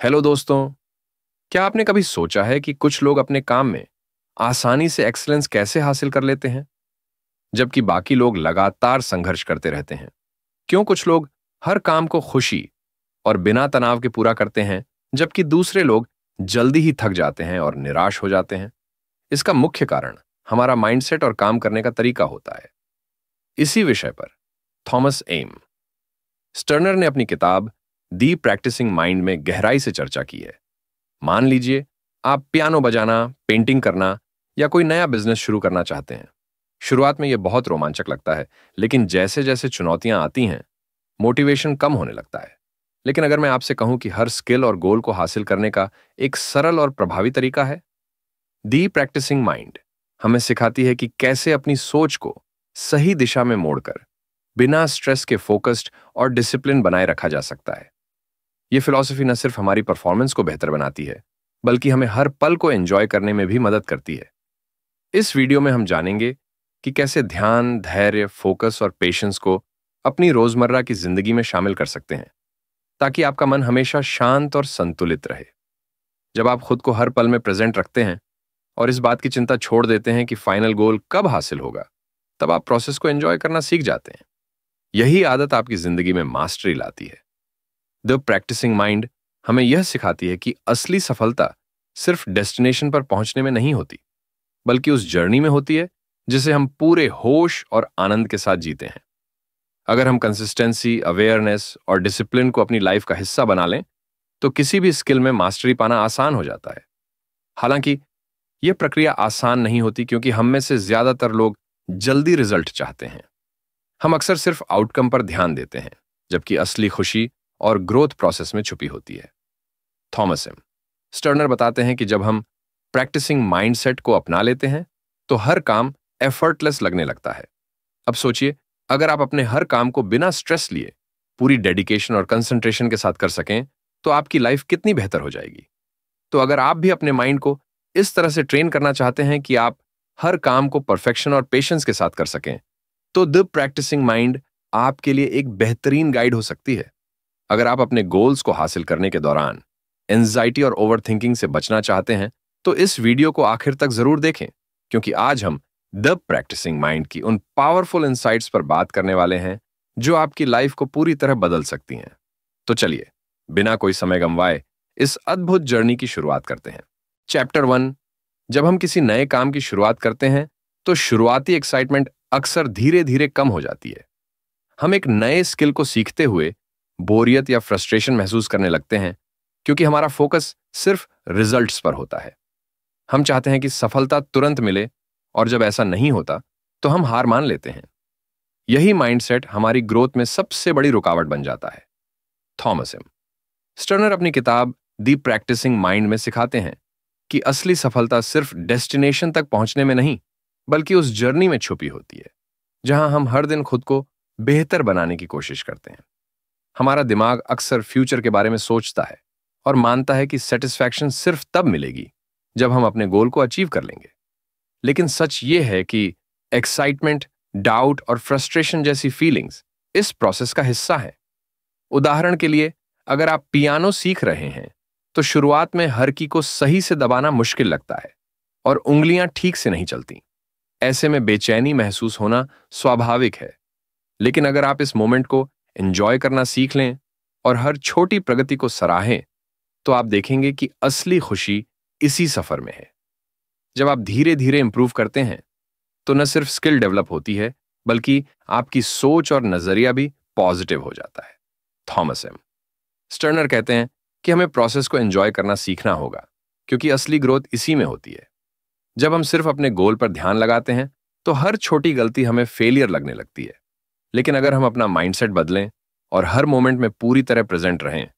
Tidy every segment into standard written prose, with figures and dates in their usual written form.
Hello दोस्तों। क्या आपने कभी सोचा है कि कुछ लोग अपने काम में आसानी से एक्सीलेंस कैसे हासिल कर लेते हैं, जबकि बाकी लोग लगातार संघर्ष करते रहते हैं? क्यों कुछ लोग हर काम को खुशी और बिना तनाव के पूरा करते हैं, जबकि दूसरे लोग जल्दी ही थक जाते हैं और निराश हो जाते हैं? इसका मुख्य कारण हमारा माइंडसेट और काम करने का तरीका होता है। इसी विषय पर थॉमस एम स्टर्नर ने अपनी किताब दी प्रैक्टिसिंग माइंड में गहराई से चर्चा की है। मान लीजिए आप पियानो बजाना, पेंटिंग करना या कोई नया बिजनेस शुरू करना चाहते हैं। शुरुआत में यह बहुत रोमांचक लगता है, लेकिन जैसे जैसे चुनौतियां आती हैं, मोटिवेशन कम होने लगता है। लेकिन अगर मैं आपसे कहूं कि हर स्किल और गोल को हासिल करने का एक सरल और प्रभावी तरीका है, दी प्रैक्टिसिंग माइंड हमें सिखाती है कि कैसे अपनी सोच को सही दिशा में मोड़कर बिना स्ट्रेस के फोकस्ड और डिसिप्लिन बनाए रखा जा सकता है। यह फिलॉसफी न सिर्फ हमारी परफॉर्मेंस को बेहतर बनाती है, बल्कि हमें हर पल को एंजॉय करने में भी मदद करती है। इस वीडियो में हम जानेंगे कि कैसे ध्यान, धैर्य, फोकस और पेशेंस को अपनी रोजमर्रा की जिंदगी में शामिल कर सकते हैं, ताकि आपका मन हमेशा शांत और संतुलित रहे। जब आप खुद को हर पल में प्रेजेंट रखते हैं और इस बात की चिंता छोड़ देते हैं कि फाइनल गोल कब हासिल होगा, तब आप प्रोसेस को एंजॉय करना सीख जाते हैं। यही आदत आपकी जिंदगी में मास्टरी लाती है। द प्रैक्टिसिंग माइंड हमें यह सिखाती है कि असली सफलता सिर्फ डेस्टिनेशन पर पहुंचने में नहीं होती, बल्कि उस जर्नी में होती है जिसे हम पूरे होश और आनंद के साथ जीते हैं। अगर हम कंसिस्टेंसी, अवेयरनेस और डिसिप्लिन को अपनी लाइफ का हिस्सा बना लें, तो किसी भी स्किल में मास्टरी पाना आसान हो जाता है। हालांकि यह प्रक्रिया आसान नहीं होती, क्योंकि हम में से ज्यादातर लोग जल्दी रिजल्ट चाहते हैं। हम अक्सर सिर्फ आउटकम पर ध्यान देते हैं, जबकि असली खुशी और ग्रोथ प्रोसेस में छुपी होती है। थॉमस एम स्टर्नर बताते हैं कि जब हम प्रैक्टिसिंग माइंडसेट को अपना लेते हैं, तो हर काम एफर्टलेस लगने लगता है। अब सोचिए, अगर आप अपने हर काम को बिना स्ट्रेस लिए पूरी डेडिकेशन और कंसंट्रेशन के साथ कर सकें, तो आपकी लाइफ कितनी बेहतर हो जाएगी। तो अगर आप भी अपने माइंड को इस तरह से ट्रेन करना चाहते हैं कि आप हर काम को परफेक्शन और पेशेंस के साथ कर सकें, तो द प्रैक्टिसिंग माइंड आपके लिए एक बेहतरीन गाइड हो सकती है। अगर आप अपने गोल्स को हासिल करने के दौरान एंजाइटी और ओवरथिंकिंग से बचना चाहते हैं, तो इस वीडियो को आखिर तक जरूर देखें, क्योंकि आज हम द प्रैक्टिसिंग माइंड की उन पावरफुल इंसाइट्स पर बात करने वाले हैं जो आपकी लाइफ को पूरी तरह बदल सकती हैं। तो चलिए, बिना कोई समय गंवाए इस अद्भुत जर्नी की शुरुआत करते हैं। चैप्टर 1। जब हम किसी नए काम की शुरुआत करते हैं, तो शुरुआती एक्साइटमेंट अक्सर धीरे धीरे कम हो जाती है। हम एक नए स्किल को सीखते हुए बोरियत या फ्रस्ट्रेशन महसूस करने लगते हैं, क्योंकि हमारा फोकस सिर्फ रिजल्ट्स पर होता है। हम चाहते हैं कि सफलता तुरंत मिले, और जब ऐसा नहीं होता, तो हम हार मान लेते हैं। यही माइंडसेट हमारी ग्रोथ में सबसे बड़ी रुकावट बन जाता है। थॉमस एम स्टर्नर अपनी किताब दी प्रैक्टिसिंग माइंड में सिखाते हैं कि असली सफलता सिर्फ डेस्टिनेशन तक पहुंचने में नहीं, बल्कि उस जर्नी में छुपी होती है, जहां हम हर दिन खुद को बेहतर बनाने की कोशिश करते हैं। हमारा दिमाग अक्सर फ्यूचर के बारे में सोचता है और मानता है कि सेटिस्फैक्शन सिर्फ तब मिलेगी जब हम अपने गोल को अचीव कर लेंगे। लेकिन सच ये है कि एक्साइटमेंट, डाउट और फ्रस्ट्रेशन जैसी फीलिंग्स इस प्रोसेस का हिस्सा है। उदाहरण के लिए, अगर आप पियानो सीख रहे हैं, तो शुरुआत में हर की को सही से दबाना मुश्किल लगता है और उंगलियां ठीक से नहीं चलती। ऐसे में बेचैनी महसूस होना स्वाभाविक है। लेकिन अगर आप इस मोमेंट को एंजॉय करना सीख लें और हर छोटी प्रगति को सराहें, तो आप देखेंगे कि असली खुशी इसी सफर में है। जब आप धीरे धीरे इंप्रूव करते हैं, तो न सिर्फ स्किल डेवलप होती है, बल्कि आपकी सोच और नजरिया भी पॉजिटिव हो जाता है। थॉमस एम स्टर्नर कहते हैं कि हमें प्रोसेस को एंजॉय करना सीखना होगा, क्योंकि असली ग्रोथ इसी में होती है। जब हम सिर्फ अपने गोल पर ध्यान लगाते हैं, तो हर छोटी गलती हमें फेलियर लगने लगती है। लेकिन अगर हम अपना माइंडसेट बदलें और हर मोमेंट में पूरी तरह प्रेजेंट रहें,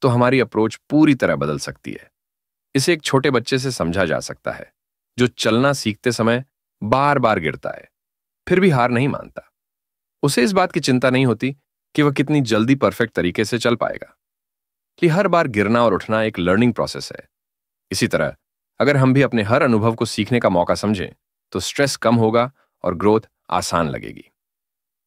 तो हमारी अप्रोच पूरी तरह बदल सकती है। इसे एक छोटे बच्चे से समझा जा सकता है, जो चलना सीखते समय बार बार गिरता है, फिर भी हार नहीं मानता। उसे इस बात की चिंता नहीं होती कि वह कितनी जल्दी परफेक्ट तरीके से चल पाएगा, कि हर बार गिरना और उठना एक लर्निंग प्रोसेस है। इसी तरह अगर हम भी अपने हर अनुभव को सीखने का मौका समझें, तो स्ट्रेस कम होगा और ग्रोथ आसान लगेगी।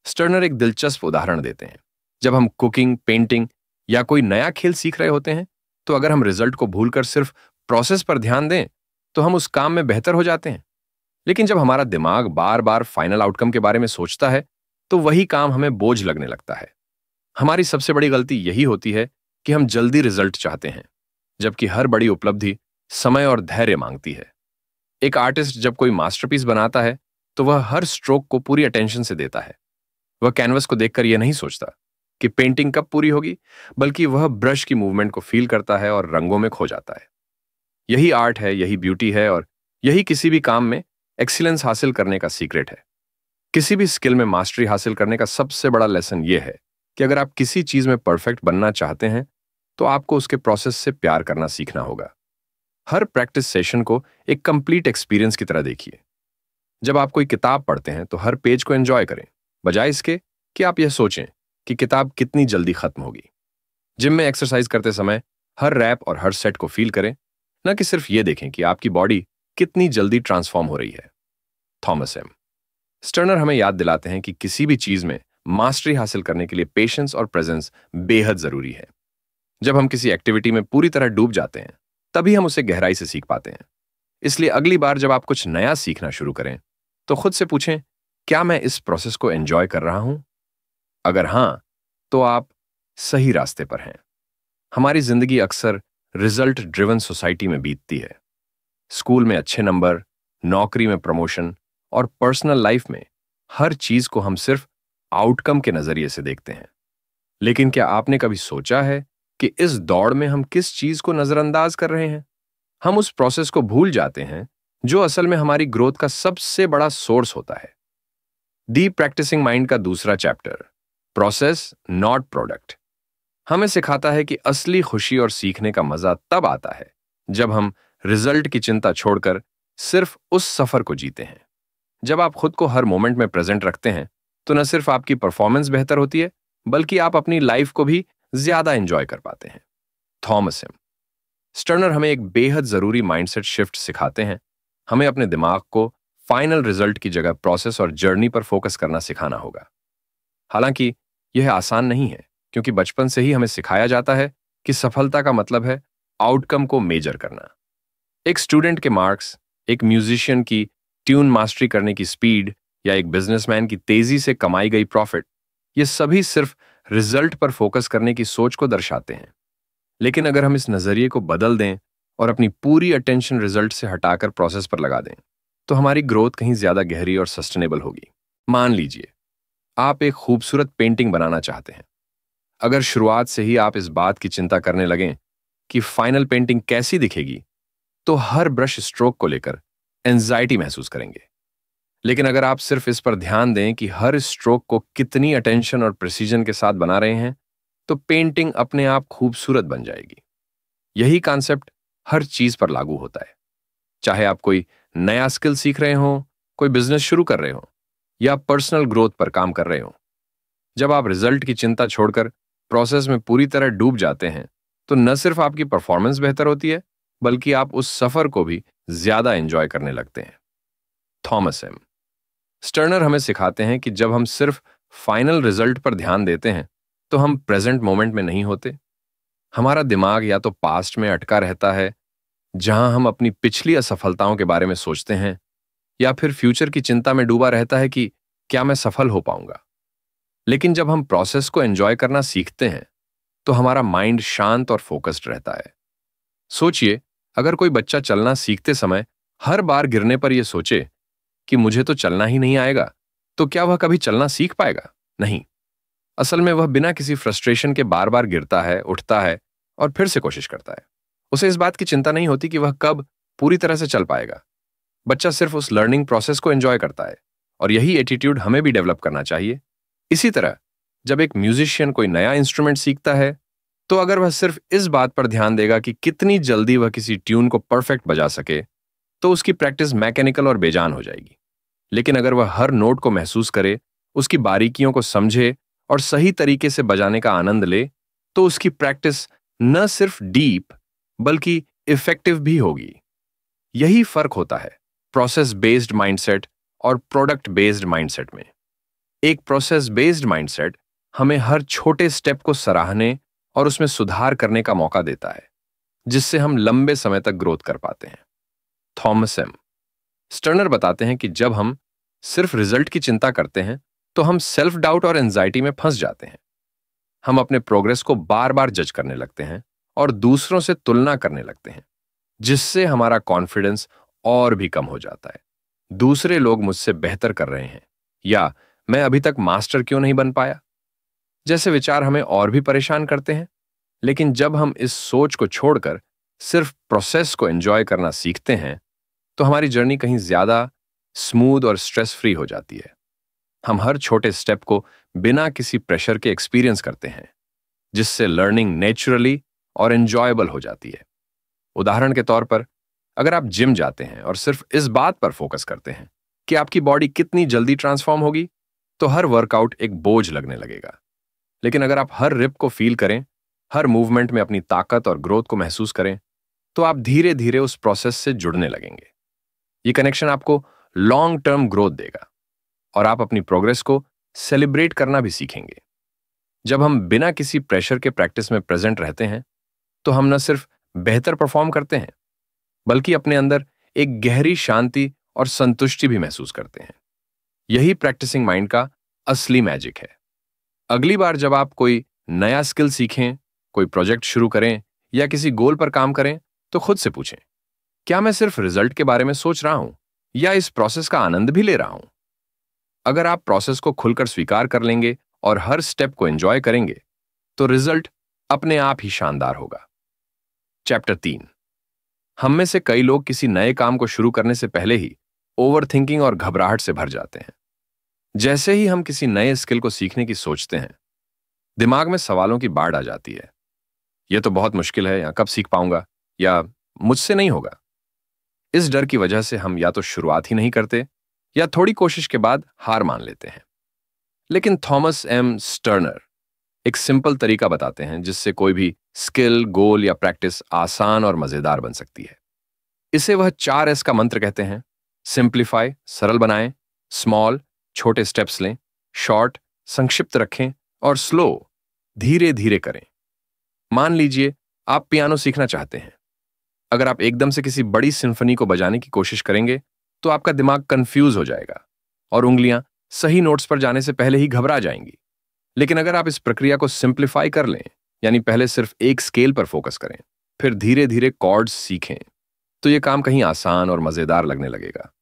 स्टर्नर एक दिलचस्प उदाहरण देते हैं। जब हम कुकिंग, पेंटिंग या कोई नया खेल सीख रहे होते हैं, तो अगर हम रिजल्ट को भूलकर सिर्फ प्रोसेस पर ध्यान दें तो हम उस काम में बेहतर हो जाते हैं। लेकिन जब हमारा दिमाग बार बार फाइनल आउटकम के बारे में सोचता है तो वही काम हमें बोझ लगने लगता है। हमारी सबसे बड़ी गलती यही होती है कि हम जल्दी रिजल्ट चाहते हैं, जबकि हर बड़ी उपलब्धि समय और धैर्य मांगती है। एक आर्टिस्ट जब कोई मास्टरपीस बनाता है तो वह हर स्ट्रोक को पूरी अटेंशन से देता है। वह कैनवस को देखकर यह नहीं सोचता कि पेंटिंग कब पूरी होगी, बल्कि वह ब्रश की मूवमेंट को फील करता है और रंगों में खो जाता है। यही आर्ट है, यही ब्यूटी है, और यही किसी भी काम में एक्सीलेंस हासिल करने का सीक्रेट है। किसी भी स्किल में मास्टरी हासिल करने का सबसे बड़ा लेसन यह है कि अगर आप किसी चीज में परफेक्ट बनना चाहते हैं तो आपको उसके प्रोसेस से प्यार करना सीखना होगा। हर प्रैक्टिस सेशन को एक कंप्लीट एक्सपीरियंस की तरह देखिए। जब आप कोई किताब पढ़ते हैं तो हर पेज को एंजॉय करें, बजाय इसके कि आप यह सोचें कि किताब कितनी जल्दी खत्म होगी। जिम में एक्सरसाइज करते समय हर रैप और हर सेट को फील करें, न कि सिर्फ ये देखें कि आपकी बॉडी कितनी जल्दी ट्रांसफॉर्म हो रही है। थॉमस एम स्टर्नर हमें याद दिलाते हैं कि किसी भी चीज में मास्टरी हासिल करने के लिए पेशेंस और प्रेजेंस बेहद जरूरी है। जब हम किसी एक्टिविटी में पूरी तरह डूब जाते हैं तभी हम उसे गहराई से सीख पाते हैं। इसलिए अगली बार जब आप कुछ नया सीखना शुरू करें तो खुद से पूछें, क्या मैं इस प्रोसेस को एंजॉय कर रहा हूं? अगर हां, तो आप सही रास्ते पर हैं। हमारी जिंदगी अक्सर रिजल्ट ड्रिवन सोसाइटी में बीतती है। स्कूल में अच्छे नंबर, नौकरी में प्रमोशन और पर्सनल लाइफ में हर चीज को हम सिर्फ आउटकम के नजरिए से देखते हैं। लेकिन क्या आपने कभी सोचा है कि इस दौड़ में हम किस चीज को नजरअंदाज कर रहे हैं? हम उस प्रोसेस को भूल जाते हैं जो असल में हमारी ग्रोथ का सबसे बड़ा सोर्स होता है। दी प्रैक्टिसिंग माइंड का दूसरा चैप्टर, प्रोसेस नॉट प्रोडक्ट, हमें सिखाता है कि असली खुशी और सीखने का मजा तब आता है जब हम रिजल्ट की चिंता छोड़कर सिर्फ उस सफर को जीते हैं। जब आप खुद को हर मोमेंट में प्रेजेंट रखते हैं तो न सिर्फ आपकी परफॉर्मेंस बेहतर होती है, बल्कि आप अपनी लाइफ को भी ज्यादा एंजॉय कर पाते हैं। थॉमस एम स्टर्नर हमें एक बेहद जरूरी माइंडसेट शिफ्ट सिखाते हैं। हमें अपने दिमाग को फाइनल रिजल्ट की जगह प्रोसेस और जर्नी पर फोकस करना सिखाना होगा। हालांकि यह आसान नहीं है, क्योंकि बचपन से ही हमें सिखाया जाता है कि सफलता का मतलब है आउटकम को मेजर करना। एक स्टूडेंट के मार्क्स, एक म्यूजिशियन की ट्यून मास्टरी करने की स्पीड, या एक बिजनेसमैन की तेजी से कमाई गई प्रॉफिट, ये सभी सिर्फ रिजल्ट पर फोकस करने की सोच को दर्शाते हैं। लेकिन अगर हम इस नजरिए को बदल दें और अपनी पूरी अटेंशन रिजल्ट से हटाकर प्रोसेस पर लगा दें तो हमारी ग्रोथ कहीं ज्यादा गहरी और सस्टेनेबल होगी। मान लीजिए आप एक खूबसूरत पेंटिंग बनाना चाहते हैं। अगर शुरुआत से ही आप इस बात की चिंता करने लगें कि फाइनल पेंटिंग कैसी दिखेगी, तो हर ब्रश स्ट्रोक को लेकर एंजाइटी महसूस करेंगे। लेकिन अगर आप सिर्फ इस पर ध्यान दें कि हर स्ट्रोक को कितनी अटेंशन और प्रिसीजन के साथ बना रहे हैं, तो पेंटिंग अपने आप खूबसूरत बन जाएगी। यही कॉन्सेप्ट हर चीज पर लागू होता है। चाहे आप कोई नया स्किल सीख रहे हो, कोई बिजनेस शुरू कर रहे हो, या पर्सनल ग्रोथ पर काम कर रहे हो, जब आप रिजल्ट की चिंता छोड़कर प्रोसेस में पूरी तरह डूब जाते हैं तो न सिर्फ आपकी परफॉर्मेंस बेहतर होती है, बल्कि आप उस सफर को भी ज्यादा एंजॉय करने लगते हैं। थॉमस एम स्टर्नर हमें सिखाते हैं कि जब हम सिर्फ फाइनल रिजल्ट पर ध्यान देते हैं तो हम प्रेजेंट मोमेंट में नहीं होते। हमारा दिमाग या तो पास्ट में अटका रहता है, जहां हम अपनी पिछली असफलताओं के बारे में सोचते हैं, या फिर फ्यूचर की चिंता में डूबा रहता है कि क्या मैं सफल हो पाऊंगा। लेकिन जब हम प्रोसेस को एंजॉय करना सीखते हैं तो हमारा माइंड शांत और फोकस्ड रहता है। सोचिए, अगर कोई बच्चा चलना सीखते समय हर बार गिरने पर यह सोचे कि मुझे तो चलना ही नहीं आएगा, तो क्या वह कभी चलना सीख पाएगा? नहीं। असल में वह बिना किसी फ्रस्ट्रेशन के बार बार गिरता है, उठता है और फिर से कोशिश करता है। उसे इस बात की चिंता नहीं होती कि वह कब पूरी तरह से चल पाएगा। बच्चा सिर्फ उस लर्निंग प्रोसेस को एंजॉय करता है, और यही एटीट्यूड हमें भी डेवलप करना चाहिए। इसी तरह जब एक म्यूजिशियन कोई नया इंस्ट्रूमेंट सीखता है, तो अगर वह सिर्फ इस बात पर ध्यान देगा कि कितनी जल्दी वह किसी ट्यून को परफेक्ट बजा सके, तो उसकी प्रैक्टिस मैकेनिकल और बेजान हो जाएगी। लेकिन अगर वह हर नोट को महसूस करे, उसकी बारीकियों को समझे और सही तरीके से बजाने का आनंद ले, तो उसकी प्रैक्टिस न सिर्फ डीप बल्कि इफेक्टिव भी होगी। यही फर्क होता है प्रोसेस बेस्ड माइंडसेट और प्रोडक्ट बेस्ड माइंडसेट में। एक प्रोसेस बेस्ड माइंडसेट हमें हर छोटे स्टेप को सराहने और उसमें सुधार करने का मौका देता है, जिससे हम लंबे समय तक ग्रोथ कर पाते हैं। थॉमस एम स्टर्नर बताते हैं कि जब हम सिर्फ रिजल्ट की चिंता करते हैं तो हम सेल्फ डाउट और एंजाइटी में फंस जाते हैं। हम अपने प्रोग्रेस को बार बार जज करने लगते हैं और दूसरों से तुलना करने लगते हैं, जिससे हमारा कॉन्फिडेंस और भी कम हो जाता है। दूसरे लोग मुझसे बेहतर कर रहे हैं, या मैं अभी तक मास्टर क्यों नहीं बन पाया, जैसे विचार हमें और भी परेशान करते हैं। लेकिन जब हम इस सोच को छोड़कर सिर्फ प्रोसेस को एंजॉय करना सीखते हैं, तो हमारी जर्नी कहीं ज्यादा स्मूथ और स्ट्रेस फ्री हो जाती है। हम हर छोटे स्टेप को बिना किसी प्रेशर के एक्सपीरियंस करते हैं, जिससे लर्निंग नेचुरली और एंजॉयबल हो जाती है। उदाहरण के तौर पर, अगर आप जिम जाते हैं और सिर्फ इस बात पर फोकस करते हैं कि आपकी बॉडी कितनी जल्दी ट्रांसफॉर्म होगी, तो हर वर्कआउट एक बोझ लगने लगेगा। लेकिन अगर आप हर रिप को फील करें, हर मूवमेंट में अपनी ताकत और ग्रोथ को महसूस करें, तो आप धीरे धीरे उस प्रोसेस से जुड़ने लगेंगे। ये कनेक्शन आपको लॉन्ग टर्म ग्रोथ देगा और आप अपनी प्रोग्रेस को सेलिब्रेट करना भी सीखेंगे। जब हम बिना किसी प्रेशर के प्रैक्टिस में प्रेजेंट रहते हैं, तो हम न सिर्फ बेहतर परफॉर्म करते हैं, बल्कि अपने अंदर एक गहरी शांति और संतुष्टि भी महसूस करते हैं। यही प्रैक्टिसिंग माइंड का असली मैजिक है। अगली बार जब आप कोई नया स्किल सीखें, कोई प्रोजेक्ट शुरू करें या किसी गोल पर काम करें, तो खुद से पूछें, क्या मैं सिर्फ रिजल्ट के बारे में सोच रहा हूं या इस प्रोसेस का आनंद भी ले रहा हूं? अगर आप प्रोसेस को खुलकर स्वीकार कर लेंगे और हर स्टेप को एंजॉय करेंगे, तो रिजल्ट अपने आप ही शानदार होगा। चैप्टर 3। हम में से कई लोग किसी नए काम को शुरू करने से पहले ही ओवरथिंकिंग और घबराहट से भर जाते हैं। जैसे ही हम किसी नए स्किल को सीखने की सोचते हैं, दिमाग में सवालों की बाढ़ आ जाती है। यह तो बहुत मुश्किल है, या कब सीख पाऊंगा, या मुझसे नहीं होगा। इस डर की वजह से हम या तो शुरुआत ही नहीं करते या थोड़ी कोशिश के बाद हार मान लेते हैं। लेकिन थॉमस एम स्टर्नर एक सिंपल तरीका बताते हैं जिससे कोई भी स्किल, गोल या प्रैक्टिस आसान और मजेदार बन सकती है। इसे वह 4S का मंत्र कहते हैं। सिंप्लीफाई, सरल बनाएं; स्मॉल, छोटे स्टेप्स लें; शॉर्ट, संक्षिप्त रखें; और स्लो, धीरे धीरे करें। मान लीजिए आप पियानो सीखना चाहते हैं। अगर आप एकदम से किसी बड़ी सिम्फनी को बजाने की कोशिश करेंगे, तो आपका दिमाग कंफ्यूज हो जाएगा और उंगलियां सही नोट्स पर जाने से पहले ही घबरा जाएंगी। लेकिन अगर आप इस प्रक्रिया को सिंप्लीफाई कर लें, यानी पहले सिर्फ एक स्केल पर फोकस करें, फिर धीरे धीरे कॉर्ड्स सीखें, तो यह काम कहीं आसान और मजेदार लगने लगेगा।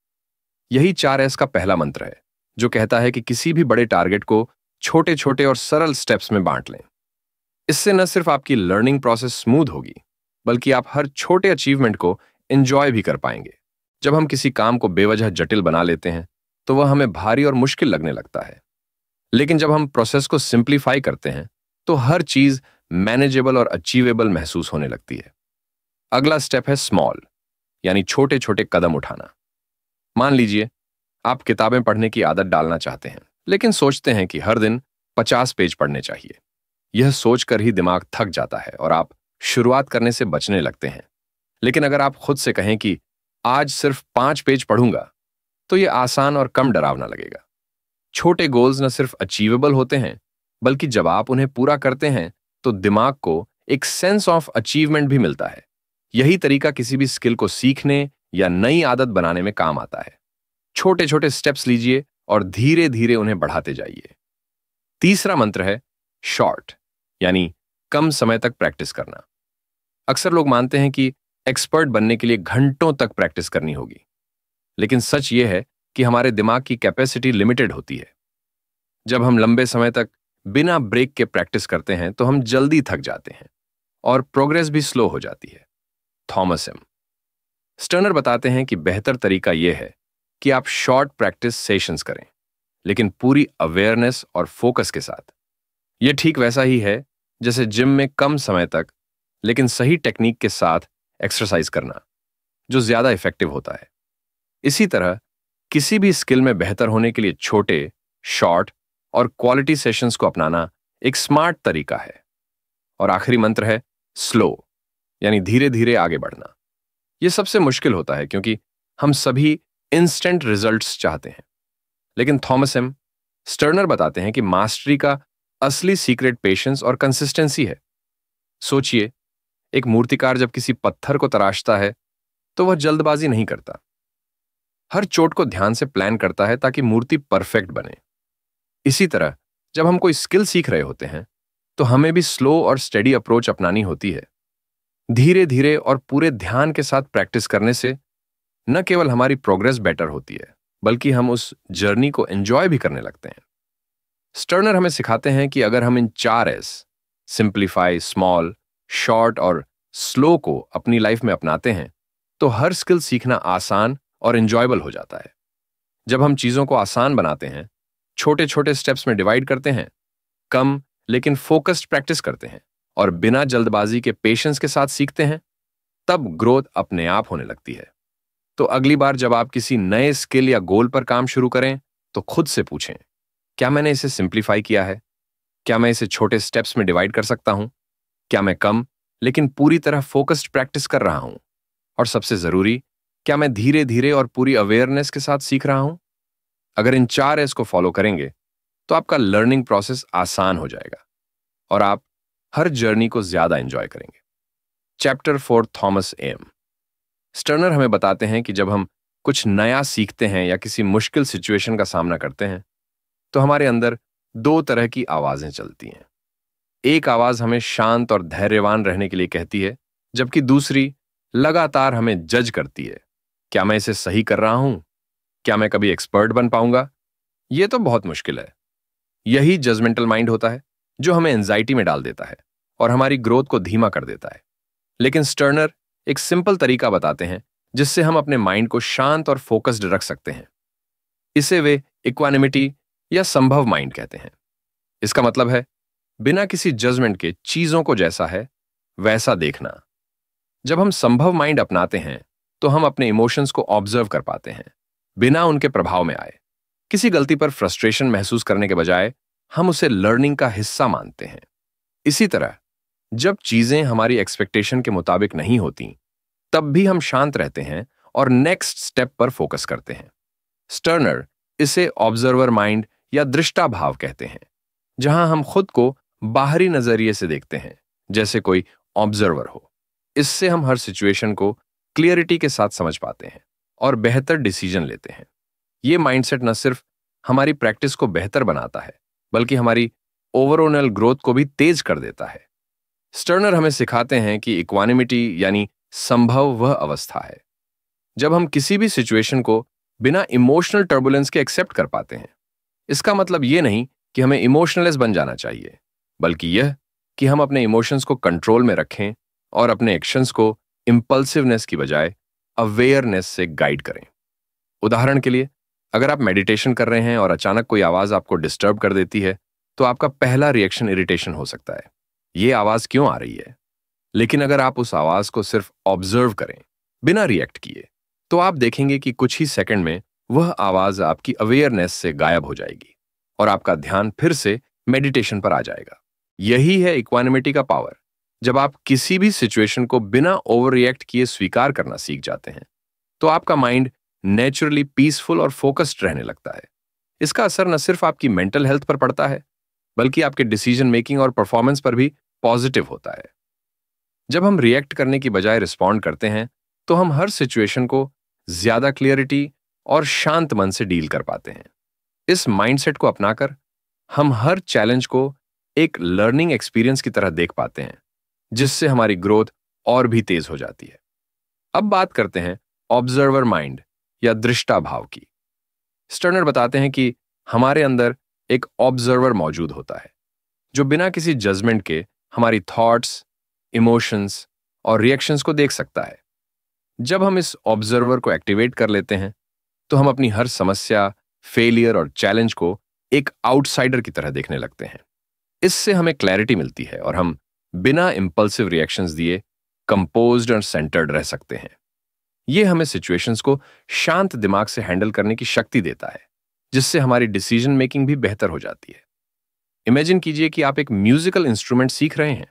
यही 4S का पहला मंत्र है, जो कहता है कि किसी भी बड़े टारगेट को छोटे छोटे और सरल स्टेप्स में बांट लें। इससे न सिर्फ आपकी लर्निंग प्रोसेस स्मूथ होगी, बल्कि आप हर छोटे अचीवमेंट को एंजॉय भी कर पाएंगे। जब हम किसी काम को बेवजह जटिल बना लेते हैं, तो वह हमें भारी और मुश्किल लगने लगता है। लेकिन जब हम प्रोसेस को सिंप्लीफाई करते हैं, तो हर चीज मैनेजेबल और अचीवेबल महसूस होने लगती है। अगला स्टेप है स्मॉल, यानी छोटे छोटे कदम उठाना। मान लीजिए आप किताबें पढ़ने की आदत डालना चाहते हैं, लेकिन सोचते हैं कि हर दिन 50 पेज पढ़ने चाहिए। यह सोचकर ही दिमाग थक जाता है और आप शुरुआत करने से बचने लगते हैं। लेकिन अगर आप खुद से कहें कि आज सिर्फ 5 पेज पढ़ूंगा, तो यह आसान और कम डरावना लगेगा। छोटे गोल्स न सिर्फ अचीवेबल होते हैं, बल्कि जब आप उन्हें पूरा करते हैं, तो दिमाग को एक सेंस ऑफ अचीवमेंट भी मिलता है। यही तरीका किसी भी स्किल को सीखने या नई आदत बनाने में काम आता है। छोटे छोटे स्टेप्स लीजिए और धीरे धीरे उन्हें बढ़ाते जाइए। तीसरा मंत्र है शॉर्ट, यानी कम समय तक प्रैक्टिस करना। अक्सर लोग मानते हैं कि एक्सपर्ट बनने के लिए घंटों तक प्रैक्टिस करनी होगी, लेकिन सच यह है कि हमारे दिमाग की कैपेसिटी लिमिटेड होती है। जब हम लंबे समय तक बिना ब्रेक के प्रैक्टिस करते हैं, तो हम जल्दी थक जाते हैं और प्रोग्रेस भी स्लो हो जाती है। थॉमस एम स्टर्नर बताते हैं कि बेहतर तरीका यह है कि आप शॉर्ट प्रैक्टिस सेशंस करें, लेकिन पूरी अवेयरनेस और फोकस के साथ। यह ठीक वैसा ही है जैसे जिम में कम समय तक लेकिन सही टेक्निक के साथ एक्सरसाइज करना, जो ज्यादा इफेक्टिव होता है। इसी तरह किसी भी स्किल में बेहतर होने के लिए छोटे, शॉर्ट और क्वालिटी सेशंस को अपनाना एक स्मार्ट तरीका है। और आखिरी मंत्र है स्लो, यानी धीरे धीरे आगे बढ़ना। यह सबसे मुश्किल होता है, क्योंकि हम सभी इंस्टेंट रिजल्ट्स चाहते हैं। लेकिन थॉमस एम स्टर्नर बताते हैं कि मास्टरी का असली सीक्रेट पेशेंस और कंसिस्टेंसी है। सोचिए, एक मूर्तिकार जब किसी पत्थर को तराशता है तो वह जल्दबाजी नहीं करता। हर चोट को ध्यान से प्लान करता है ताकि मूर्ति परफेक्ट बने। इसी तरह जब हम कोई स्किल सीख रहे होते हैं तो हमें भी स्लो और स्टेडी अप्रोच अपनानी होती है। धीरे धीरे और पूरे ध्यान के साथ प्रैक्टिस करने से न केवल हमारी प्रोग्रेस बेटर होती है, बल्कि हम उस जर्नी को एंजॉय भी करने लगते हैं। स्टर्नर हमें सिखाते हैं कि अगर हम इन 4 S सिंप्लीफाई, स्मॉल, शॉर्ट और स्लो को अपनी लाइफ में अपनाते हैं तो हर स्किल सीखना आसान और एंजॉयबल हो जाता है। जब हम चीजों को आसान बनाते हैं, छोटे छोटे स्टेप्स में डिवाइड करते हैं, कम लेकिन फोकस्ड प्रैक्टिस करते हैं और बिना जल्दबाजी के पेशेंस के साथ सीखते हैं, तब ग्रोथ अपने आप होने लगती है। तो अगली बार जब आप किसी नए स्किल या गोल पर काम शुरू करें तो खुद से पूछें, क्या मैंने इसे सिंप्लीफाई किया है? क्या मैं इसे छोटे स्टेप्स में डिवाइड कर सकता हूं? क्या मैं कम लेकिन पूरी तरह फोकस्ड प्रैक्टिस कर रहा हूं? और सबसे जरूरी, क्या मैं धीरे धीरे और पूरी अवेयरनेस के साथ सीख रहा हूं? अगर इन 4 S को फॉलो करेंगे तो आपका लर्निंग प्रोसेस आसान हो जाएगा और आप हर जर्नी को ज्यादा एंजॉय करेंगे। चैप्टर 4, थॉमस एम स्टर्नर हमें बताते हैं कि जब हम कुछ नया सीखते हैं या किसी मुश्किल सिचुएशन का सामना करते हैं तो हमारे अंदर 2 तरह की आवाजें चलती हैं। एक आवाज हमें शांत और धैर्यवान रहने के लिए कहती है, जबकि दूसरी लगातार हमें जज करती है। क्या मैं इसे सही कर रहा हूं? क्या मैं कभी एक्सपर्ट बन पाऊंगा? यह तो बहुत मुश्किल है। यही जजमेंटल माइंड होता है जो हमें एंजाइटी में डाल देता है और हमारी ग्रोथ को धीमा कर देता है। लेकिन स्टर्नर एक सिंपल तरीका बताते हैं जिससे हम अपने माइंड को शांत और फोकस्ड रख सकते हैं। इसे वे इक्वानिमिटी या संभव माइंड कहते हैं। इसका मतलब है बिना किसी जजमेंट के चीजों को जैसा है वैसा देखना। जब हम संभव माइंड अपनाते हैं तो हम अपने इमोशंस को ऑब्जर्व कर पाते हैं बिना उनके प्रभाव में आए। किसी गलती पर फ्रस्ट्रेशन महसूस करने के बजाय हम उसे लर्निंग का हिस्सा मानते हैं। इसी तरह जब चीजें हमारी एक्सपेक्टेशन के मुताबिक नहीं होती तब भी हम शांत रहते हैं और नेक्स्ट स्टेप पर फोकस करते हैं। स्टर्नर इसे ऑब्जर्वर माइंड या दृष्टा भाव कहते हैं, जहां हम खुद को बाहरी नजरिए से देखते हैं, जैसे कोई ऑब्जर्वर हो। इससे हम हर सिचुएशन को क्लियरिटी के साथ समझ पाते हैं और बेहतर डिसीजन लेते हैं। यह माइंडसेट न सिर्फ हमारी प्रैक्टिस को बेहतर बनाता है, बल्कि हमारी ओवरऑल ग्रोथ को भी तेज कर देता है। स्टर्नर हमें सिखाते हैं कि इक्वानिमिटी यानी संभव वह अवस्था है जब हम किसी भी सिचुएशन को बिना इमोशनल टर्बुलेंस के एक्सेप्ट कर पाते हैं। इसका मतलब यह नहीं कि हमें इमोशनलेस बन जाना चाहिए, बल्कि यह कि हम अपने इमोशंस को कंट्रोल में रखें और अपने एक्शंस को इंपल्सिवनेस की बजाय अवेयरनेस से गाइड करें। उदाहरण के लिए, अगर आप मेडिटेशन कर रहे हैं और अचानक कोई आवाज आपको डिस्टर्ब कर देती है तो आपका पहला रिएक्शन इरिटेशन हो सकता है, ये आवाज क्यों आ रही है? लेकिन अगर आप उस आवाज को सिर्फ ऑब्जर्व करें बिना रिएक्ट किए तो आप देखेंगे कि कुछ ही सेकंड में वह आवाज आपकी अवेयरनेस से गायब हो जाएगी और आपका ध्यान फिर से मेडिटेशन पर आ जाएगा। यही है इक्वानिमिटी का पावर। जब आप किसी भी सिचुएशन को बिना ओवर रिएक्ट किए स्वीकार करना सीख जाते हैं तो आपका माइंड नेचुरली पीसफुल और फोकस्ड रहने लगता है। इसका असर न सिर्फ आपकी मेंटल हेल्थ पर पड़ता है, बल्कि आपके डिसीजन मेकिंग और परफॉर्मेंस पर भी पॉजिटिव होता है। जब हम रिएक्ट करने की बजाय रिस्पॉन्ड करते हैं तो हम हर सिचुएशन को ज्यादा क्लियरिटी और शांत मन से डील कर पाते हैं। इस माइंडसेट को अपनाकर हम हर चैलेंज को एक लर्निंग एक्सपीरियंस की तरह देख पाते हैं, जिससे हमारी ग्रोथ और भी तेज हो जाती है। अब बात करते हैं ऑब्जर्वर माइंड या दृष्टा भाव की। स्टर्नर बताते हैं कि हमारे अंदर एक ऑब्जर्वर मौजूद होता है जो बिना किसी जजमेंट के हमारी थॉट्स, इमोशंस और रिएक्शंस को देख सकता है। जब हम इस ऑब्जर्वर को एक्टिवेट कर लेते हैं तो हम अपनी हर समस्या, फेलियर और चैलेंज को एक आउटसाइडर की तरह देखने लगते हैं। इससे हमें क्लैरिटी मिलती है और हम बिना इंपल्सिव रिएक्शंस दिए कंपोज्ड और सेंटर्ड रह सकते हैं। यह हमें सिचुएशंस को शांत दिमाग से हैंडल करने की शक्ति देता है, जिससे हमारी डिसीजन मेकिंग भी बेहतर हो जाती है। इमेजिन कीजिए कि आप एक म्यूजिकल इंस्ट्रूमेंट सीख रहे हैं।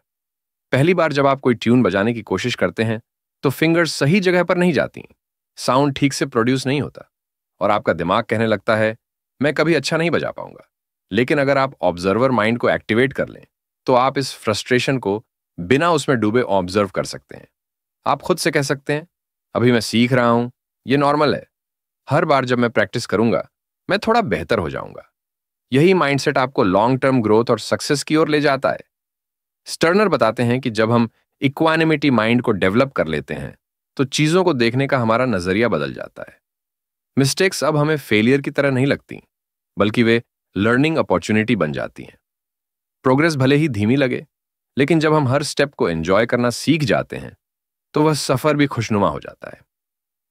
पहली बार जब आप कोई ट्यून बजाने की कोशिश करते हैं तो फिंगर्स सही जगह पर नहीं जाती, साउंड ठीक से प्रोड्यूस नहीं होता और आपका दिमाग कहने लगता है मैं कभी अच्छा नहीं बजा पाऊंगा। लेकिन अगर आप ऑब्जर्वर माइंड को एक्टिवेट कर लें तो आप इस फ्रस्ट्रेशन को बिना उसमें डूबे ऑब्जर्व कर सकते हैं। आप खुद से कह सकते हैं, अभी मैं सीख रहा हूं, ये नॉर्मल है, हर बार जब मैं प्रैक्टिस करूंगा मैं थोड़ा बेहतर हो जाऊंगा। यही माइंडसेट आपको लॉन्ग टर्म ग्रोथ और सक्सेस की ओर ले जाता है। स्टर्नर बताते हैं कि जब हम इक्वानिमिटी माइंड को डेवलप कर लेते हैं तो चीजों को देखने का हमारा नजरिया बदल जाता है। मिस्टेक्स अब हमें फेलियर की तरह नहीं लगती, बल्कि वे लर्निंग अपॉर्चुनिटी बन जाती हैं। प्रोग्रेस भले ही धीमी लगे, लेकिन जब हम हर स्टेप को एंजॉय करना सीख जाते हैं तो वह सफर भी खुशनुमा हो जाता है।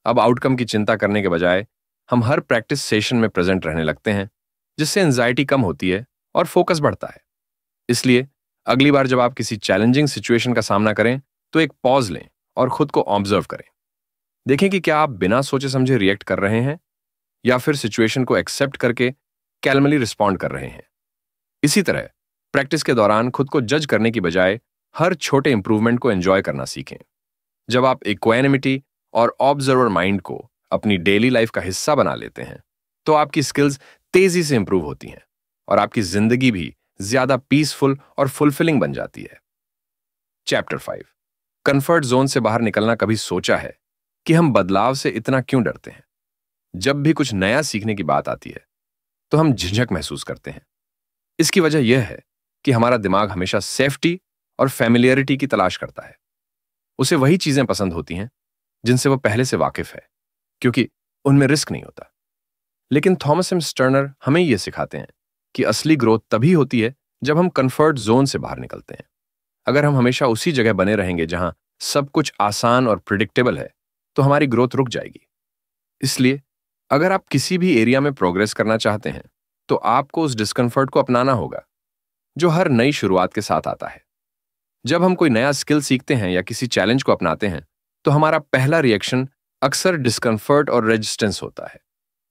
अब आउटकम की चिंता करने के बजाय हम हर प्रैक्टिस सेशन में प्रेजेंट रहने लगते हैं, जिससे एंजाइटी कम होती है और फोकस बढ़ता है। इसलिए अगली बार जब आप किसी चैलेंजिंग सिचुएशन का सामना करें तो एक पॉज लें और खुद को ऑब्जर्व करें। देखें कि क्या आप बिना सोचे समझे रिएक्ट कर रहे हैं या फिर सिचुएशन को एक्सेप्ट करके कैलमली रिस्पॉन्ड कर रहे हैं। इसी तरह प्रैक्टिस के दौरान खुद को जज करने की बजाय हर छोटे इंप्रूवमेंट को एंजॉय करना सीखें। जब आप इक्वानिमिटी और ऑब्जर्वर माइंड को अपनी डेली लाइफ का हिस्सा बना लेते हैं तो आपकी स्किल्स तेजी से इंप्रूव होती हैं और आपकी जिंदगी भी ज्यादा पीसफुल और फुलफिलिंग बन जाती है। चैप्टर 5, कंफर्ट जोन से बाहर निकलना। कभी सोचा है कि हम बदलाव से इतना क्यों डरते हैं? जब भी कुछ नया सीखने की बात आती है तो हम झिझक महसूस करते हैं। इसकी वजह यह है कि हमारा दिमाग हमेशा सेफ्टी और फैमिलियरिटी की तलाश करता है। उसे वही चीजें पसंद होती हैं जिनसे वह पहले से वाकिफ है, क्योंकि उनमें रिस्क नहीं होता। लेकिन थॉमस एम स्टर्नर हमें यह सिखाते हैं कि असली ग्रोथ तभी होती है जब हम कंफर्ट जोन से बाहर निकलते हैं। अगर हम हमेशा उसी जगह बने रहेंगे जहां सब कुछ आसान और प्रिडिक्टेबल है तो हमारी ग्रोथ रुक जाएगी। इसलिए अगर आप किसी भी एरिया में प्रोग्रेस करना चाहते हैं तो आपको उस डिस्कम्फर्ट को अपनाना होगा जो हर नई शुरुआत के साथ आता है। जब हम कोई नया स्किल सीखते हैं या किसी चैलेंज को अपनाते हैं तो हमारा पहला रिएक्शन अक्सर डिस्कम्फर्ट और रेजिस्टेंस होता है।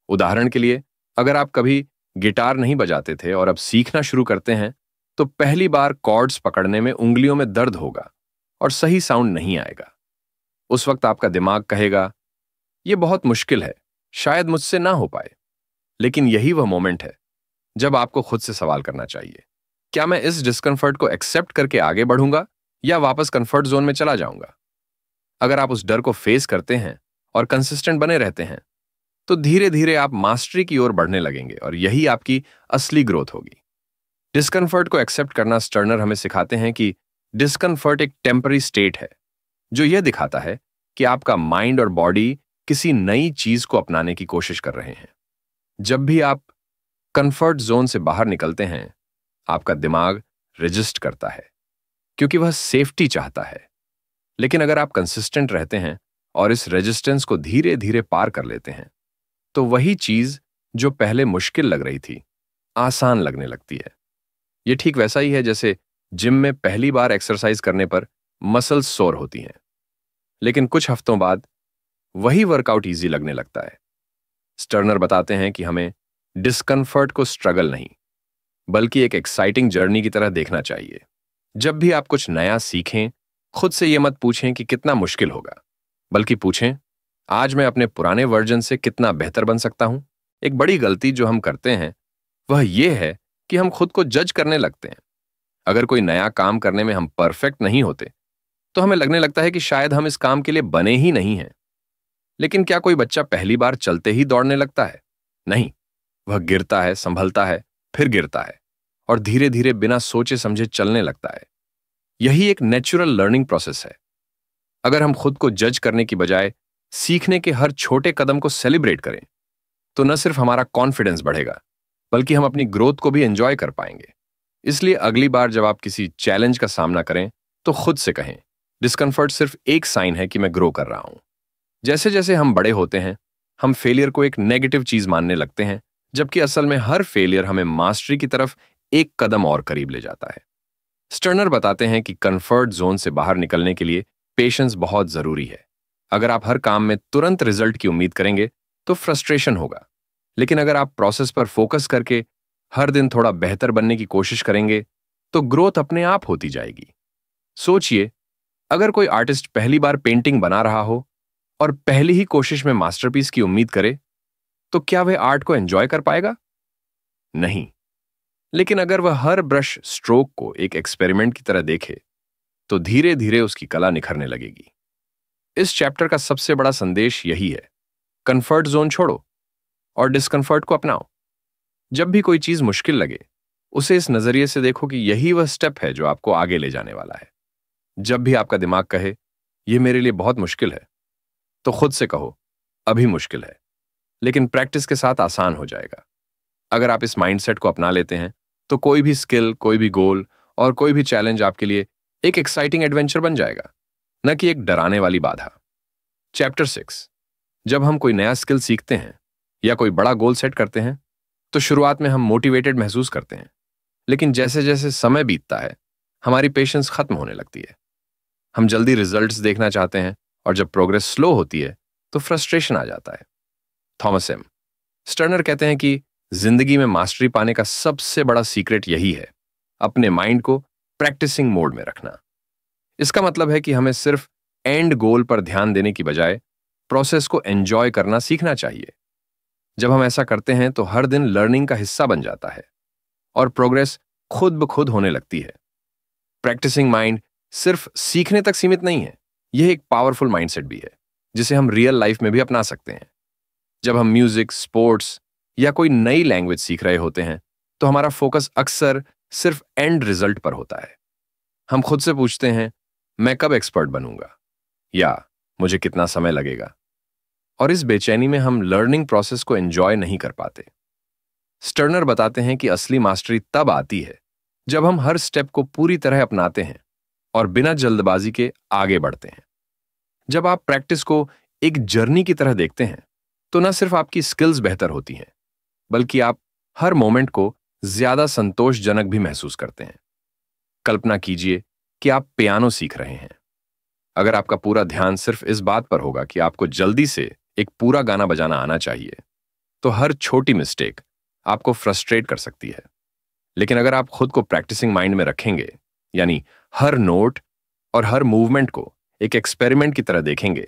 उदाहरण के लिए, अगर आप कभी गिटार नहीं बजाते थे और अब सीखना शुरू करते हैं तो पहली बार कॉर्ड्स पकड़ने में उंगलियों में दर्द होगा और सही साउंड नहीं आएगा। उस वक्त आपका दिमाग कहेगा, यह बहुत मुश्किल है, शायद मुझसे ना हो पाए। लेकिन यही वह मोमेंट है जब आपको खुद से सवाल करना चाहिए, क्या मैं इस डिस्कम्फर्ट को एक्सेप्ट करके आगे बढ़ूंगा या वापस कंफर्ट जोन में चला जाऊंगा? अगर आप उस डर को फेस करते हैं और कंसिस्टेंट बने रहते हैं तो धीरे धीरे आप मास्टरी की ओर बढ़ने लगेंगे और यही आपकी असली ग्रोथ होगी। डिस्कम्फर्ट को एक्सेप्ट करना। स्टर्नर हमें सिखाते हैं कि डिस्कम्फर्ट एक टेम्पररी स्टेट है जो यह दिखाता है कि आपका माइंड और बॉडी किसी नई चीज को अपनाने की कोशिश कर रहे हैं। जब भी आप कंफर्ट जोन से बाहर निकलते हैं आपका दिमाग रेजिस्ट करता है क्योंकि वह सेफ्टी चाहता है। लेकिन अगर आप कंसिस्टेंट रहते हैं और इस रेजिस्टेंस को धीरे धीरे पार कर लेते हैं तो वही चीज जो पहले मुश्किल लग रही थी आसान लगने लगती है। यह ठीक वैसा ही है जैसे जिम में पहली बार एक्सरसाइज करने पर मसल्स सोर होती हैं, लेकिन कुछ हफ्तों बाद वही वर्कआउट इजी लगने लगता है। स्टर्नर बताते हैं कि हमें डिस्कम्फर्ट को स्ट्रगल नहीं बल्कि एक एक्साइटिंग जर्नी की तरह देखना चाहिए। जब भी आप कुछ नया सीखें खुद से यह मत पूछें कि कितना मुश्किल होगा, बल्कि पूछें, आज मैं अपने पुराने वर्जन से कितना बेहतर बन सकता हूं। एक बड़ी गलती जो हम करते हैं वह यह है कि हम खुद को जज करने लगते हैं। अगर कोई नया काम करने में हम परफेक्ट नहीं होते तो हमें लगने लगता है कि शायद हम इस काम के लिए बने ही नहीं हैं। लेकिन क्या कोई बच्चा पहली बार चलते ही दौड़ने लगता है? नहीं, वह गिरता है, संभलता है, फिर गिरता है और धीरे धीरे बिना सोचे समझे चलने लगता है। यही एक नेचुरल लर्निंग प्रोसेस है। अगर हम खुद को जज करने की बजाय सीखने के हर छोटे कदम को सेलिब्रेट करें तो न सिर्फ हमारा कॉन्फिडेंस बढ़ेगा बल्कि हम अपनी ग्रोथ को भी एंजॉय कर पाएंगे। इसलिए अगली बार जब आप किसी चैलेंज का सामना करें तो खुद से कहें, डिस्कम्फर्ट सिर्फ एक साइन है कि मैं ग्रो कर रहा हूं। जैसे जैसे हम बड़े होते हैं हम फेलियर को एक नेगेटिव चीज मानने लगते हैं, जबकि असल में हर फेलियर हमें मास्टरी की तरफ एक कदम और करीब ले जाता है। स्टर्नर बताते हैं कि कंफर्ट जोन से बाहर निकलने के लिए पेशेंस बहुत जरूरी है। अगर आप हर काम में तुरंत रिजल्ट की उम्मीद करेंगे तो फ्रस्ट्रेशन होगा, लेकिन अगर आप प्रोसेस पर फोकस करके हर दिन थोड़ा बेहतर बनने की कोशिश करेंगे तो ग्रोथ अपने आप होती जाएगी। सोचिए, अगर कोई आर्टिस्ट पहली बार पेंटिंग बना रहा हो और पहली ही कोशिश में मास्टरपीस की उम्मीद करे तो क्या वह आर्ट को एंजॉय कर पाएगा? नहीं। लेकिन अगर वह हर ब्रश स्ट्रोक को एक एक्सपेरिमेंट की तरह देखे तो धीरे धीरे उसकी कला निखरने लगेगी। इस चैप्टर का सबसे बड़ा संदेश यही है, कंफर्ट जोन छोड़ो और डिस्कंफर्ट को अपनाओ। जब भी कोई चीज मुश्किल लगे, उसे इस नजरिए से देखो कि यही वह स्टेप है जो आपको आगे ले जाने वाला है। जब भी आपका दिमाग कहे यह मेरे लिए बहुत मुश्किल है, तो खुद से कहो अभी मुश्किल है, लेकिन प्रैक्टिस के साथ आसान हो जाएगा। अगर आप इस माइंडसेट को अपना लेते हैं तो कोई भी स्किल, कोई भी गोल और कोई भी चैलेंज आपके लिए एक एक्साइटिंग एडवेंचर बन जाएगा, न कि एक डराने वाली बाधा। चैप्टर 6। जब हम कोई नया स्किल सीखते हैं या कोई बड़ा गोल सेट करते हैं तो शुरुआत में हम मोटिवेटेड महसूस करते हैं, लेकिन जैसे जैसे समय बीतता है हमारी पेशेंस खत्म होने लगती है। हम जल्दी रिजल्ट्स देखना चाहते हैं और जब प्रोग्रेस स्लो होती है तो फ्रस्ट्रेशन आ जाता है। थॉमस एम स्टर्नर कहते हैं कि जिंदगी में मास्टरी पाने का सबसे बड़ा सीक्रेट यही है, अपने माइंड को प्रैक्टिसिंग मोड में रखना। इसका मतलब है कि हमें सिर्फ एंड गोल पर ध्यान देने की बजाय प्रोसेस को एंजॉय करना सीखना चाहिए। जब हम ऐसा करते हैं तो हर दिन लर्निंग का हिस्सा बन जाता है और प्रोग्रेस खुद ब खुद होने लगती है। प्रैक्टिसिंग माइंड सिर्फ सीखने तक सीमित नहीं है, यह एक पावरफुल माइंडसेट भी है जिसे हम रियल लाइफ में भी अपना सकते हैं। जब हम म्यूजिक, स्पोर्ट्स या कोई नई लैंग्वेज सीख रहे होते हैं तो हमारा फोकस अक्सर सिर्फ एंड रिजल्ट पर होता है। हम खुद से पूछते हैं, मैं कब एक्सपर्ट बनूंगा या मुझे कितना समय लगेगा, और इस बेचैनी में हम लर्निंग प्रोसेस को एंजॉय नहीं कर पाते। स्टर्नर बताते हैं कि असली मास्टरी तब आती है जब हम हर स्टेप को पूरी तरह अपनाते हैं और बिना जल्दबाजी के आगे बढ़ते हैं। जब आप प्रैक्टिस को एक जर्नी की तरह देखते हैं तो न सिर्फ आपकी स्किल्स बेहतर होती हैं, बल्कि आप हर मोमेंट को ज्यादा संतोषजनक भी महसूस करते हैं। कल्पना कीजिए कि आप पियानो सीख रहे हैं। अगर आपका पूरा ध्यान सिर्फ इस बात पर होगा कि आपको जल्दी से एक पूरा गाना बजाना आना चाहिए, तो हर छोटी मिस्टेक आपको फ्रस्ट्रेट कर सकती है। लेकिन अगर आप खुद को प्रैक्टिसिंग माइंड में रखेंगे, यानी हर नोट और हर मूवमेंट को एक एक्सपेरिमेंट की तरह देखेंगे,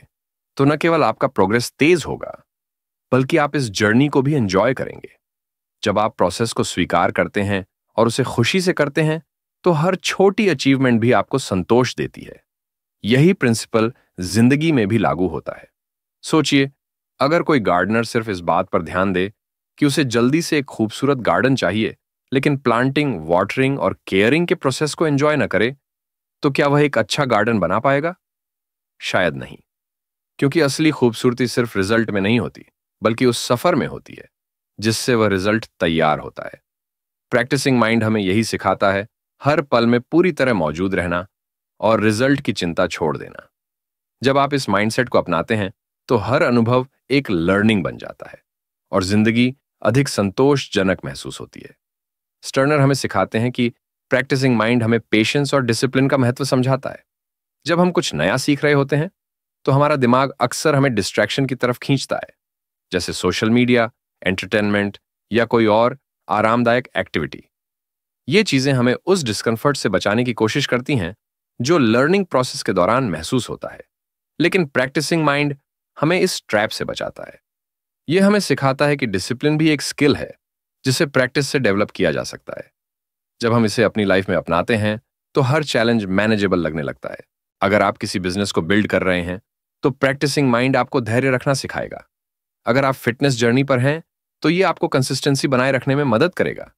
तो न केवल आपका प्रोग्रेस तेज होगा, बल्कि आप इस जर्नी को भी एंजॉय करेंगे। जब आप प्रोसेस को स्वीकार करते हैं और उसे खुशी से करते हैं, तो हर छोटी अचीवमेंट भी आपको संतोष देती है। यही प्रिंसिपल जिंदगी में भी लागू होता है। सोचिए, अगर कोई गार्डनर सिर्फ इस बात पर ध्यान दे कि उसे जल्दी से एक खूबसूरत गार्डन चाहिए, लेकिन प्लांटिंग, वाटरिंग और केयरिंग के प्रोसेस को एंजॉय न करे, तो क्या वह एक अच्छा गार्डन बना पाएगा? शायद नहीं, क्योंकि असली खूबसूरती सिर्फ रिजल्ट में नहीं होती, बल्कि उस सफर में होती है जिससे वह रिजल्ट तैयार होता है। प्रैक्टिसिंग माइंड हमें यही सिखाता है, हर पल में पूरी तरह मौजूद रहना और रिजल्ट की चिंता छोड़ देना। जब आप इस माइंडसेट को अपनाते हैं तो हर अनुभव एक लर्निंग बन जाता है और जिंदगी अधिक संतोषजनक महसूस होती है। स्टर्नर हमें सिखाते हैं कि प्रैक्टिसिंग माइंड हमें पेशेंस और डिसिप्लिन का महत्व समझाता है। जब हम कुछ नया सीख रहे होते हैं तो हमारा दिमाग अक्सर हमें डिस्ट्रैक्शन की तरफ खींचता है, जैसे सोशल मीडिया, एंटरटेनमेंट या कोई और आरामदायक एक्टिविटी। ये चीजें हमें उस डिस्कम्फर्ट से बचाने की कोशिश करती हैं जो लर्निंग प्रोसेस के दौरान महसूस होता है, लेकिन प्रैक्टिसिंग माइंड हमें इस ट्रैप से बचाता है। यह हमें सिखाता है कि डिसिप्लिन भी एक स्किल है जिसे प्रैक्टिस से डेवलप किया जा सकता है। जब हम इसे अपनी लाइफ में अपनाते हैं तो हर चैलेंज मैनेजेबल लगने लगता है। अगर आप किसी बिजनेस को बिल्ड कर रहे हैं तो प्रैक्टिसिंग माइंड आपको धैर्य रखना सिखाएगा। अगर आप फिटनेस जर्नी पर हैं तो यह आपको कंसिस्टेंसी बनाए रखने में मदद करेगा।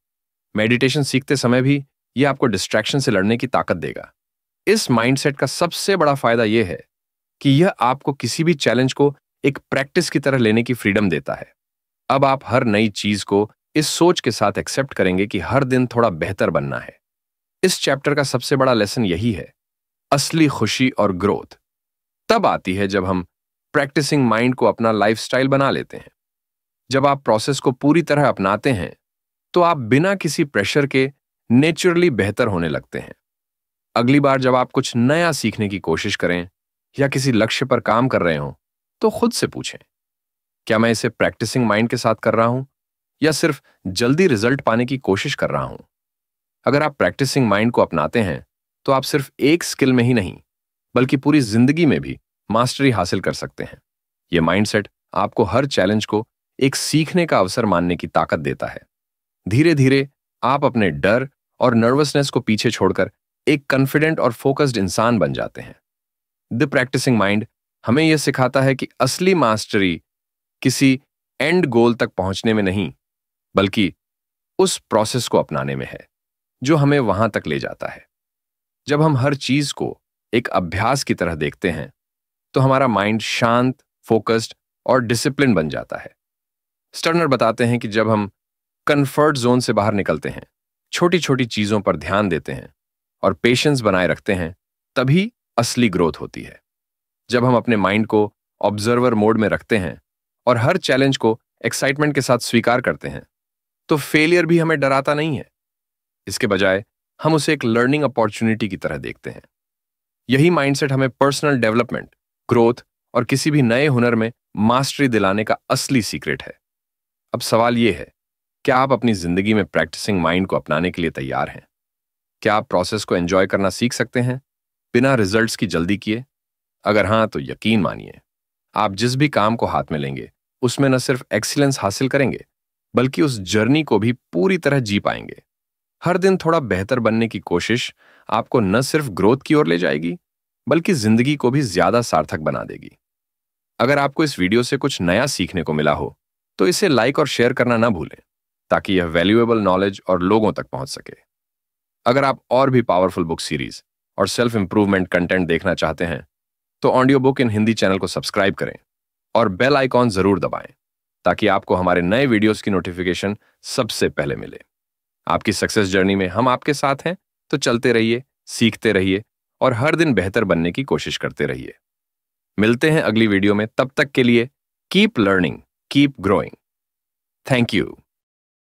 मेडिटेशन सीखते समय भी यह आपको डिस्ट्रैक्शन से लड़ने की ताकत देगा। इस माइंडसेट का सबसे बड़ा फायदा यह है कि यह आपको किसी भी चैलेंज को एक प्रैक्टिस की तरह लेने की फ्रीडम देता है। अब आप हर नई चीज को इस सोच के साथ एक्सेप्ट करेंगे कि हर दिन थोड़ा बेहतर बनना है। इस चैप्टर का सबसे बड़ा लेसन यही है, असली खुशी और ग्रोथ तब आती है जब हम प्रैक्टिसिंग माइंड को अपना लाइफस्टाइल बना लेते हैं। जब आप प्रोसेस को पूरी तरह अपनाते हैं तो आप बिना किसी प्रेशर के नेचुरली बेहतर होने लगते हैं। अगली बार जब आप कुछ नया सीखने की कोशिश करें या किसी लक्ष्य पर काम कर रहे हो तो खुद से पूछें, क्या मैं इसे प्रैक्टिसिंग माइंड के साथ कर रहा हूं या सिर्फ जल्दी रिजल्ट पाने की कोशिश कर रहा हूं? अगर आप प्रैक्टिसिंग माइंड को अपनाते हैं तो आप सिर्फ एक स्किल में ही नहीं, बल्कि पूरी जिंदगी में भी मास्टरी हासिल कर सकते हैं। यह माइंडसेट आपको हर चैलेंज को एक सीखने का अवसर मानने की ताकत देता है। धीरे धीरे आप अपने डर और नर्वसनेस को पीछे छोड़कर एक कॉन्फिडेंट और फोकस्ड इंसान बन जाते हैं। द प्रैक्टिसिंग माइंड हमें यह सिखाता है कि असली मास्टरी किसी एंड गोल तक पहुंचने में नहीं, बल्कि उस प्रोसेस को अपनाने में है जो हमें वहां तक ले जाता है। जब हम हर चीज को एक अभ्यास की तरह देखते हैं तो हमारा माइंड शांत, फोकस्ड और डिसिप्लिन बन जाता है। स्टर्नर बताते हैं कि जब हम कंफर्ट जोन से बाहर निकलते हैं, छोटी छोटी चीजों पर ध्यान देते हैं और पेशेंस बनाए रखते हैं, तभी असली ग्रोथ होती है। जब हम अपने माइंड को ऑब्जर्वर मोड में रखते हैं और हर चैलेंज को एक्साइटमेंट के साथ स्वीकार करते हैं, तो फेलियर भी हमें डराता नहीं है। इसके बजाय हम उसे एक लर्निंग अपॉर्चुनिटी की तरह देखते हैं। यही माइंडसेट हमें पर्सनल डेवलपमेंट, ग्रोथ और किसी भी नए हुनर में मास्टरी दिलाने का असली सीक्रेट है। अब सवाल यह है, क्या आप अपनी जिंदगी में प्रैक्टिसिंग माइंड को अपनाने के लिए तैयार हैं? क्या आप प्रोसेस को एंजॉय करना सीख सकते हैं बिना रिजल्ट्स की जल्दी किए? अगर हां, तो यकीन मानिए, आप जिस भी काम को हाथ में लेंगे उसमें न सिर्फ एक्सीलेंस हासिल करेंगे, बल्कि उस जर्नी को भी पूरी तरह जी पाएंगे। हर दिन थोड़ा बेहतर बनने की कोशिश आपको न सिर्फ ग्रोथ की ओर ले जाएगी, बल्कि जिंदगी को भी ज्यादा सार्थक बना देगी। अगर आपको इस वीडियो से कुछ नया सीखने को मिला हो, तो इसे लाइक और शेयर करना ना भूलें, ताकि यह वैल्यूएबल नॉलेज और लोगों तक पहुंच सके। अगर आप और भी पावरफुल बुक सीरीज और सेल्फ इंप्रूवमेंट कंटेंट देखना चाहते हैं, तो audio book in Hindi channel को सब्सक्राइब करें और बेल आइकॉन जरूर दबाएं, ताकि आपको हमारे नए वीडियोस की नोटिफिकेशन सबसे पहले मिले। आपकी सक्सेस जर्नी में हम आपके साथ हैं, तो चलते रहिए, सीखते रहिए और हर दिन बेहतर बनने की कोशिश करते रहिए। मिलते हैं अगली वीडियो में, तब तक के लिए keep learning, keep growing. Thank you.